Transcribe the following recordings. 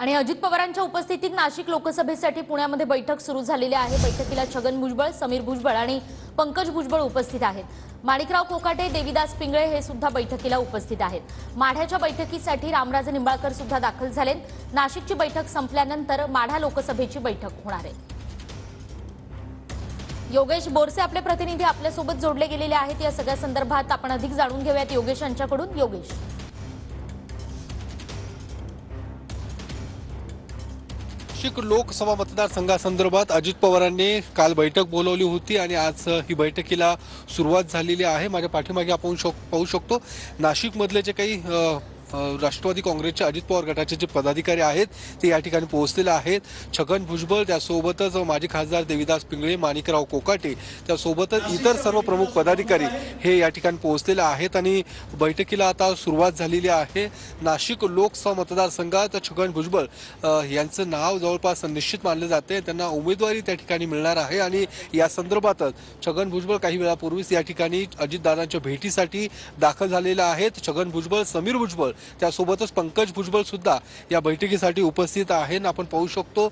आणि अजित पवारांच्या उपस्थितीत नाशिक लोकसभेसाठी पुण्यामध्ये बैठक सुरू झालेली आहे। बैठकीला छगन भुजबळ, समीर भुजबळ आणि पंकज भुजबळ उपस्थित आहेत। माणिकराव कोकाटे, देविदास पिंगळे हे सुद्धा बैठकीला उपस्थित आहेत। माढ्याच्या बैठकीसाठी रामराजे निंबाळकर सुद्धा दाखल झाले। नाशिकची बैठक संपल्यानंतर माढा लोकसभेची बैठक होणार आहे। योगेश बोरसे आपले प्रतिनिधी आपल्यासोबत जोडले गेलेले आहेत। या सगळ्या संदर्भात आपण अधिक जाणून घेऊयात योगेश यांच्याकडून। योगेश, नाशिक लोकसभा मतदारसंघासंदर्भात अजित पवारांनी काल बैठक बोलावली होती आणि आज ही बैठकीला सुरुवात झालेली आहे। माझ्या पाठीमागे आपण पाहू शकतो नाशिकमधले जे काही राष्ट्रवादी काँग्रेसचे अजित पवार गटाचे जे पदाधिकारी आहेत ते या ठिकाणी पोहोचलेले आहेत। छगन भुजबळ, त्यासोबतच माजी खासदार देविदास पिंगळे, माणिकराव कोकाटे, त्यासोबतच इतर सर्व प्रमुख पदाधिकारी हे या ठिकाणी पोहोचलेले आहेत आणि बैठकीला आता सुरुवात झालेली आहे। नाशिक लोकसभा मतदारसंघात छगन भुजबळ यांचं नाव जवळपास निश्चित मानले जाते। त्यांना उमेदवारी त्या ठिकाणी मिळणार आहे आणि या संदर्भातच छगन भुजबळ काही वेळापूर्वीच या ठिकाणी अजितदादांच्या भेटीसाठी दाखल झालेले आहेत। छगन भुजबळ, समीर भुजबळ, त्यासोबतच पंकज भुजबळ सुद्धा या बैठकीसाठी उपस्थित आहेत। आपण पाहू शकतो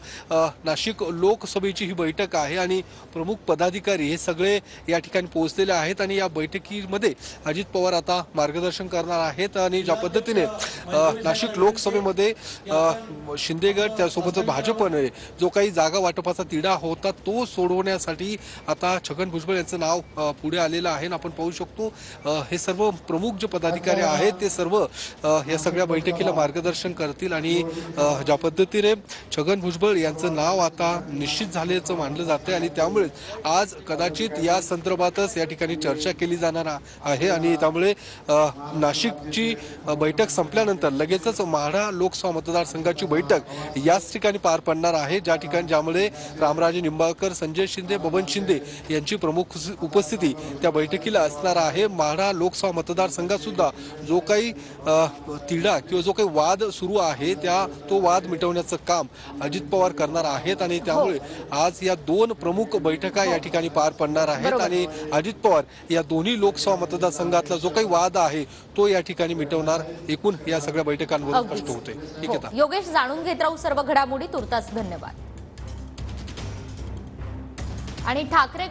नाशिक लोकसभेची ही बैठक आहे आणि प्रमुख पदाधिकारी हे सगळे या ठिकाणी पोहोचलेले आहेत आणि या बैठकीमध्ये अजित पवार आता मार्गदर्शन करणार आहेत आणि ज्या पद्धतीने नाशिक लोकसभेमध्ये शिंदे गट त्यासोबत भाजपने जो काही जागा वाटपाचा तिढा होता तो सोडवण्यासाठी आता छगन भुजबळ यांचं नाव पुढे आलेलं आहे। आपण पाहू शकतो हे सर्व प्रमुख जे पदाधिकारी आहेत ते सर्व या सगळ्या बैठकीला मार्गदर्शन करतील आणि ज्या पद्धतीने छगन भुजबळ यांचं नाव आता निश्चित झाल्याचं मानलं जाते आणि त्यामुळे आज कदाचित या संदर्भातच या ठिकाणी चर्चा केली जाणार आहे आणि त्यामुळे नाशिकची बैठक संपल्यानंतर लगेचच माढा लोकसभा मतदारसंघाची बैठक याच ठिकाणी पार पडणार आहे, ज्यामुळे रामराजे निंबाळकर, संजय शिंदे, बबन शिंदे यांची प्रमुख उपस्थिती त्या बैठकीला असणार आहे। माढा लोकसभा मतदारसंघात सुद्धा जो काही तिढा किंवा जो काही वाद सुरू आहे तो वाद मिटवण्याचं काम अजित पवार करणार आहेत आणि त्यामुळे आज या दोन प्रमुख बैठका या ठिकाणी पार पडणार आहेत आणि अजित पवार या दोन्ही लोकसभा मतदारसंघातला जो काही वाद आहे तो या ठिकाणी मिटवणार। एकूण या सगळ्या बैठकांवर स्पष्ट होते। ठीक आहे योगेश, जाणून घेत राहू सर्व घडामोडी। तुर्तास धन्यवाद। आणि ठाकरे